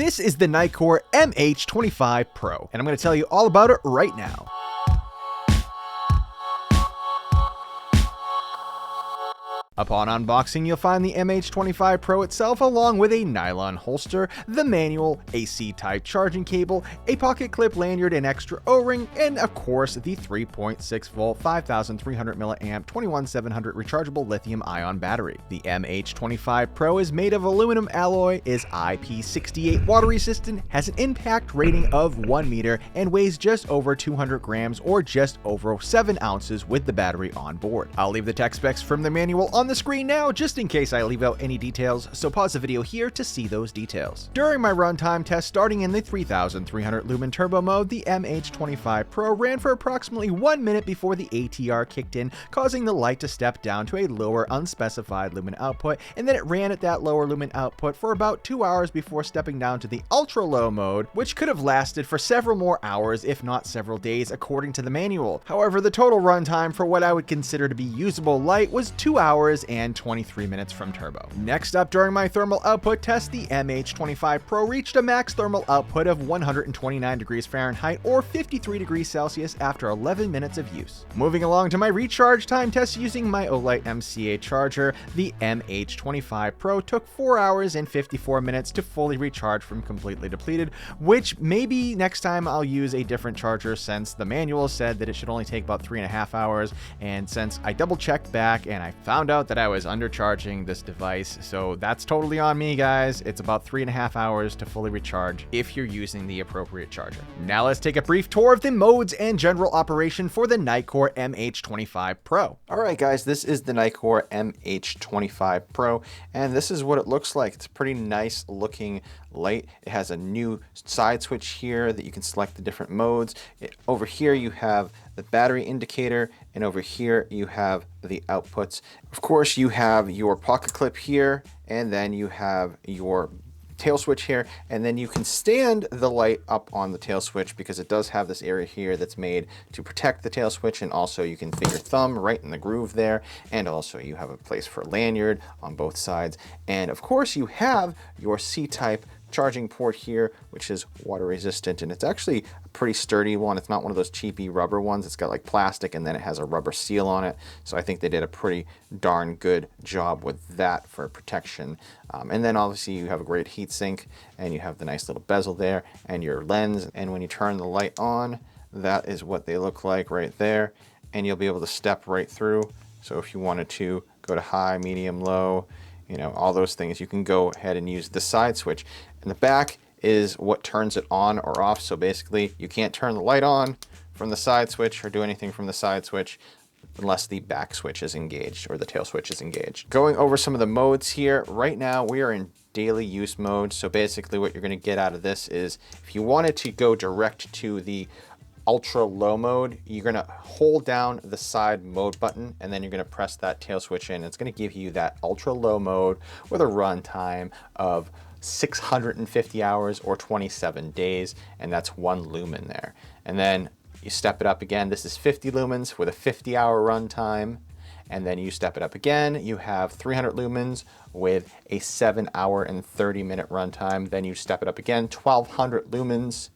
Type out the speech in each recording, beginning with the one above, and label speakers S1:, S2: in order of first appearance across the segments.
S1: This is the Nitecore Mh25 Pro, and I'm going to tell you all about it right now. Upon unboxing, you'll find the Mh25 Pro itself along with a nylon holster, the manual, a C-type charging cable, a pocket clip lanyard and extra O-ring, and of course the 3.6 volt 5300 mAh 21700 rechargeable lithium-ion battery. The Mh25 Pro is made of aluminum alloy, is IP68 water resistant, has an impact rating of 1 meter, and weighs just over 200 grams or just over 7 ounces with the battery on board. I'll leave the tech specs from the manual on the screen now, just in case I leave out any details, so pause the video here to see those details. During my runtime test starting in the 3300 lumen turbo mode, the Mh25 Pro ran for approximately 1 minute before the ATR kicked in, causing the light to step down to a lower unspecified lumen output, and then it ran at that lower lumen output for about 2 hours before stepping down to the ultra low mode, which could have lasted for several more hours if not several days according to the manual. However, the total runtime for what I would consider to be usable light was 2 hours and 23 minutes from turbo. Next up, during my thermal output test, the Mh25 Pro reached a max thermal output of 129 degrees Fahrenheit or 53 degrees Celsius after 11 minutes of use. Moving along to my recharge time test using my Olight MCA charger, the Mh25 Pro took 4 hours and 54 minutes to fully recharge from completely depleted, which maybe next time I'll use a different charger since the manual said that it should only take about 3.5 hours, and since I double checked back and I found out that I was undercharging this device, so that's totally on me, guys. It's about 3.5 hours to fully recharge if you're using the appropriate charger. Now let's take a brief tour of the modes and general operation for the Nitecore Mh25 Pro. Alright guys, this is the Nitecore Mh25 Pro, and this is what it looks like. It's a pretty nice looking light. It has a new side switch here that you can select the different modes. Over here you have the battery indicator, and over here you have the outputs. Of course, you have your pocket clip here, and then you have your tail switch here, and then you can stand the light up on the tail switch because it does have this area here that's made to protect the tail switch, and also you can fit your thumb right in the groove there, and also you have a place for a lanyard on both sides, and of course you have your C-type charging port here, which is water resistant, and it's actually a pretty sturdy one. It's not one of those cheapy rubber ones. It's got like plastic and then it has a rubber seal on it, so I think they did a pretty darn good job with that for protection. And then obviously you have a great heat sink, and you have the nice little bezel there and your lens, and when you turn the light on, that is what they look like right there, and you'll be able to step right through. So if you wanted to go to high, medium, low, you know, all those things, you can go ahead and use the side switch. And the back is what turns it on or off. So basically you can't turn the light on from the side switch or do anything from the side switch unless the back switch is engaged or the tail switch is engaged. Going over some of the modes here, right now we are in daily use mode. So basically what you're going to get out of this is if you wanted to go direct to the ultra low mode, you're going to hold down the side mode button, and then you're going to press that tail switch in. It's going to give you that ultra low mode with a run time of 650 hours or 27 days, and that's 1 lumen there. And then you step it up again. This is 50 lumens with a 50-hour run time. And then you step it up again. You have 300 lumens with a 7-hour and 30-minute run time. Then you step it up again, 1200 lumens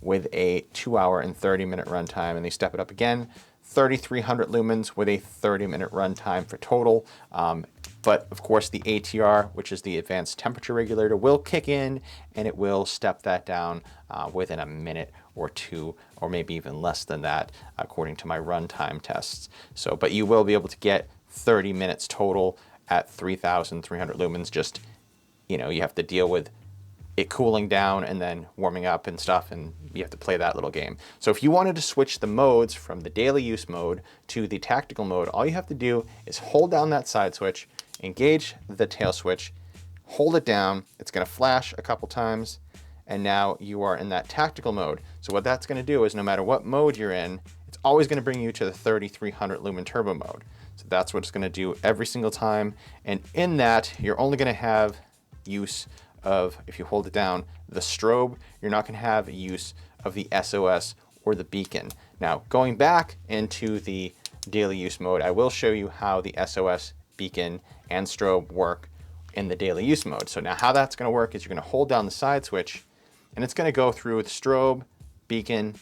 S1: with a 2-hour and 30-minute runtime, and they step it up again, 3,300 lumens with a 30-minute runtime for total. But of course the ATR, which is the advanced temperature regulator, will kick in, and it will step that down within a minute or two, or maybe even less than that, according to my runtime tests. So, but you will be able to get 30 minutes total at 3,300 lumens. Just, you know, you have to deal with it cooling down and then warming up and stuff, and you have to play that little game. So if you wanted to switch the modes from the daily use mode to the tactical mode, all you have to do is hold down that side switch, engage the tail switch, hold it down, it's going to flash a couple times, and now you are in that tactical mode. So what that's going to do is no matter what mode you're in, it's always going to bring you to the 3300 lumen turbo mode. So that's what it's going to do every single time, and in that you're only going to have use of, if you hold it down, the strobe. You're not going to have use of the SOS or the beacon. Now, going back into the daily use mode, I will show you how the SOS, beacon, and strobe work in the daily use mode. So now how that's going to work is you're going to hold down the side switch, and it's going to go through the strobe, beacon,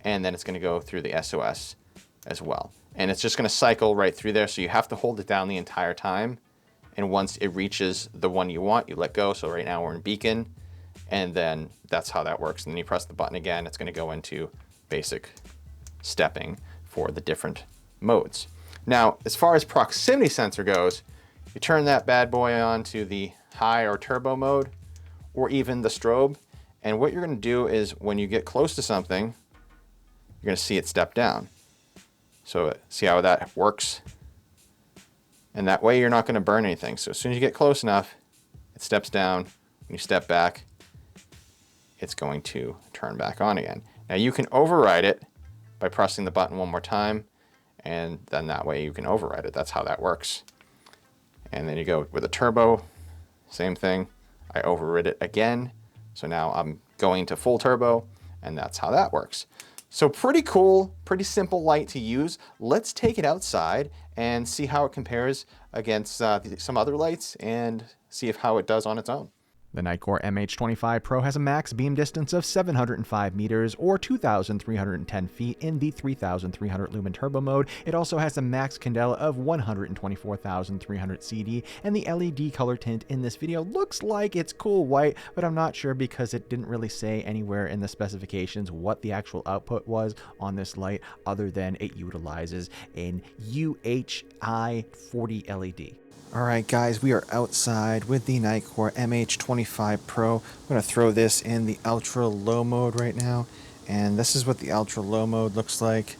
S1: and then it's going to go through the SOS as well. And it's just going to cycle right through there. So you have to hold it down the entire time. And once it reaches the one you want, you let go. So right now we're in beacon, and then that's how that works. And then you press the button again, it's going to go into basic stepping for the different modes. Now, as far as proximity sensor goes, you turn that bad boy on to the high or turbo mode, or even the strobe. And what you're going to do is when you get close to something, you're going to see it step down. So see how that works? And that way you're not going to burn anything. So as soon as you get close enough, it steps down. When you step back, it's going to turn back on again. Now you can override it by pressing the button one more time, and then that way you can override it. That's how that works. And then you go with a turbo, same thing. I overrid it again. So now I'm going to full turbo, and that's how that works. So pretty cool, pretty simple light to use. Let's take it outside and see how it compares against some other lights and see how it does on its own. The Nitecore Mh25 Pro has a max beam distance of 705 meters or 2,310 feet in the 3,300 lumen turbo mode. It also has a max candela of 124,300 CD, and the LED color tint in this video looks like it's cool white, but I'm not sure because it didn't really say anywhere in the specifications what the actual output was on this light other than it utilizes an UHI 40 LED. All right, guys, we are outside with the Nitecore Mh25 Pro. I'm going to throw this in the ultra low mode right now, and this is what the ultra low mode looks like.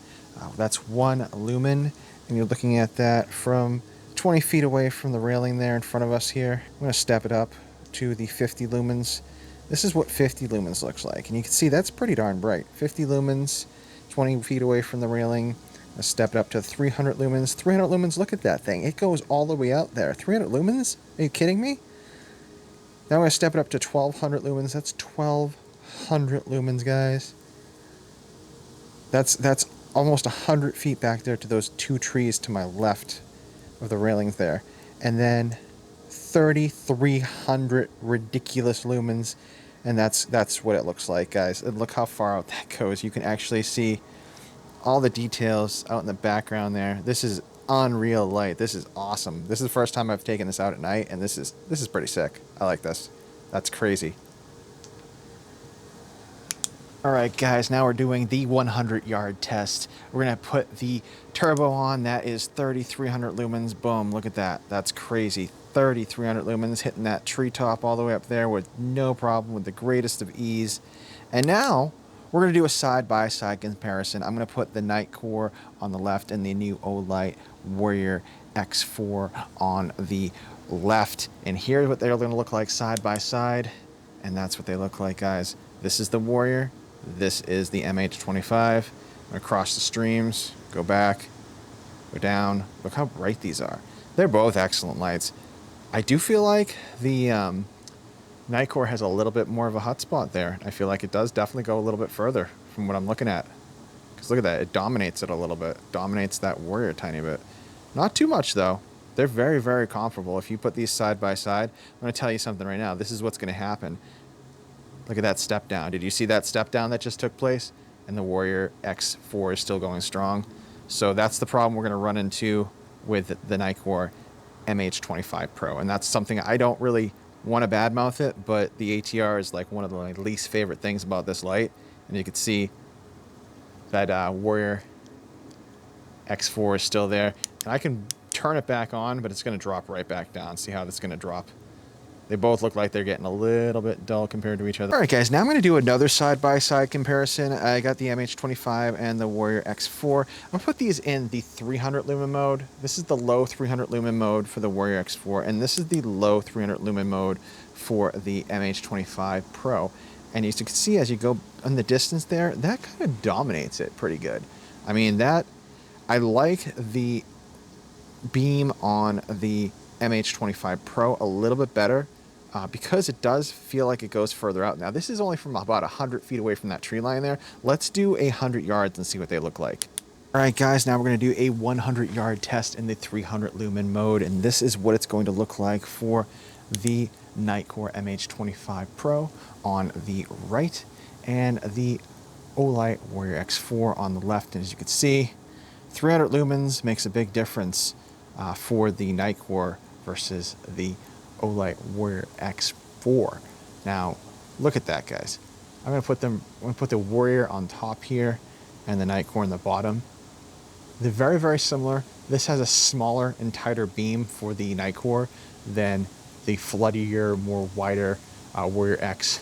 S1: That's 1 lumen, and you're looking at that from 20 feet away from the railing there in front of us here. I'm going to step it up to the 50 lumens. This is what 50 lumens looks like, and you can see that's pretty darn bright. 50 lumens, 20 feet away from the railing. I stepped up to 300 lumens. 300 lumens, look at that thing. It goes all the way out there. 300 lumens? Are you kidding me? Now I'm going to step it up to 1200 lumens. That's 1200 lumens, guys. That's almost 100 feet back there to those 2 trees to my left of the railings there. And then 3,300 ridiculous lumens. And that's what it looks like, guys. And look how far out that goes. You can actually see all the details out in the background there. This is unreal light. This is awesome. This is the first time I've taken this out at night, and this is pretty sick. I like this. That's crazy. All right, guys, now we're doing the 100-yard test. We're gonna put the turbo on. That is 3,300 lumens. Boom, look at that. That's crazy. 3,300 lumens, hitting that treetop all the way up there with no problem, with the greatest of ease. And now we're going to do a side-by-side comparison. I'm going to put the Nitecore on the left and the new Olight Warrior X4 on the left. And here's what they're going to look like side-by-side. And that's what they look like, guys. This is the Warrior. This is the Mh25. I'm going to cross the streams, go back, go down. Look how bright these are. They're both excellent lights. I do feel like the Nitecore has a little bit more of a hotspot there. I feel like it does definitely go a little bit further from what I'm looking at. Because look at that, it dominates it a little bit. Dominates that Warrior a tiny bit. Not too much though. They're very, very comparable. If you put these side by side, I'm going to tell you something right now. This is what's going to happen. Look at that step down. Did you see that step down that just took place? And the Warrior X4 is still going strong. So that's the problem we're going to run into with the Nitecore Mh25 Pro. And that's something I don't really want to badmouth it, but the ATR is like one of my least favorite things about this light. And you can see that Warrior X4 is still there. And I can turn it back on, but it's going to drop right back down. See how that's going to drop. They both look like they're getting a little bit dull compared to each other. All right, guys, now I'm going to do another side-by-side comparison. I got the Mh25 and the Warrior X4. I'm going to put these in the 300 lumen mode. This is the low 300 lumen mode for the Warrior X4, and this is the low 300 lumen mode for the Mh25 Pro. And as you can see, as you go on the distance there, that kind of dominates it pretty good. I mean, I like the beam on the Mh25 Pro a little bit better because it does feel like it goes further out. Now, this is only from about 100 feet away from that tree line there. Let's do 100 yards and see what they look like. Alright guys, now we're going to do a 100 yard test in the 300 lumen mode, and this is what it's going to look like for the Nitecore Mh25 Pro on the right and the Olight Warrior X4 on the left. And as you can see, 300 lumens makes a big difference for the Nitecore versus the Olight Warrior X4. Now, look at that, guys. I'm going to put the Warrior on top here and the Nitecore on the bottom. They're very, very similar. This has a smaller and tighter beam for the Nitecore than the floodier, more wider Warrior X.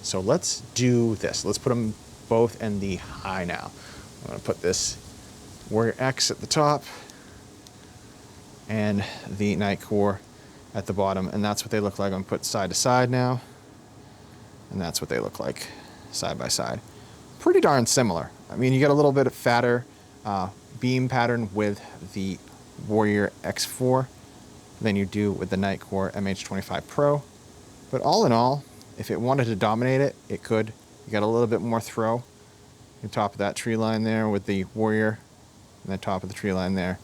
S1: So let's do this. Let's put them both in the high now. I'm going to put this Warrior X at the top and the Nitecore at the bottom, and that's what they look like. I'm going to put side to side now, and that's what they look like side by side. Pretty darn similar. I mean, you get a little bit of fatter beam pattern with the Warrior X4 than you do with the Nitecore Mh25 Pro. But all in all, if it wanted to dominate it, it could. You got a little bit more throw on the top of that tree line there with the Warrior, and the top of the tree line there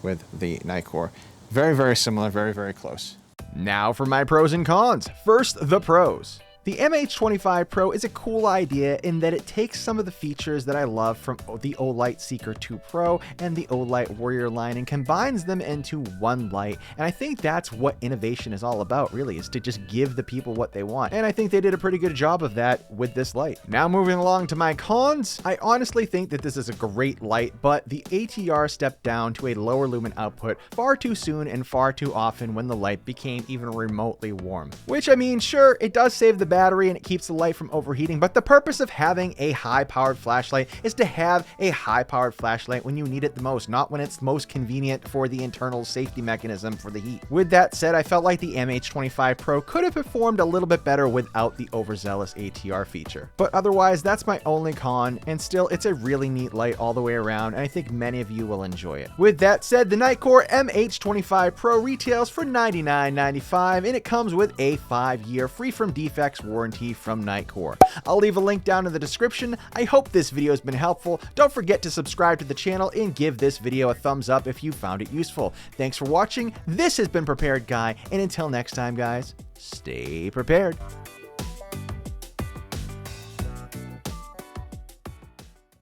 S1: with the Nitecore. Very, very similar, very, very close. Now for my pros and cons. First, the pros. The Mh25 Pro is a cool idea in that it takes some of the features that I love from the Olight Seeker 2 Pro and the Olight Warrior line and combines them into one light. And I think that's what innovation is all about, really, is to just give the people what they want. And I think they did a pretty good job of that with this light. Now moving along to my cons, I honestly think that this is a great light, but the ATR stepped down to a lower lumen output far too soon and far too often when the light became even remotely warm. Which, I mean, sure, it does save the battery and it keeps the light from overheating, but the purpose of having a high-powered flashlight is to have a high-powered flashlight when you need it the most, not when it's most convenient for the internal safety mechanism for the heat. With that said, I felt like the Mh25 Pro could have performed a little bit better without the overzealous ATR feature. But otherwise, that's my only con, and still, it's a really neat light all the way around, and I think many of you will enjoy it. With that said, the Nitecore Mh25 Pro retails for $99.95, and it comes with a 5-year free from defects warranty from Nitecore. I'll leave a link down in the description. I hope this video has been helpful. Don't forget to subscribe to the channel and give this video a thumbs up if you found it useful. Thanks for watching. This has been Prepared Guy, and until next time, guys, stay prepared.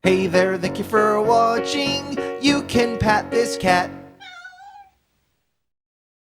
S2: Hey there, thank you for watching. You can pat this cat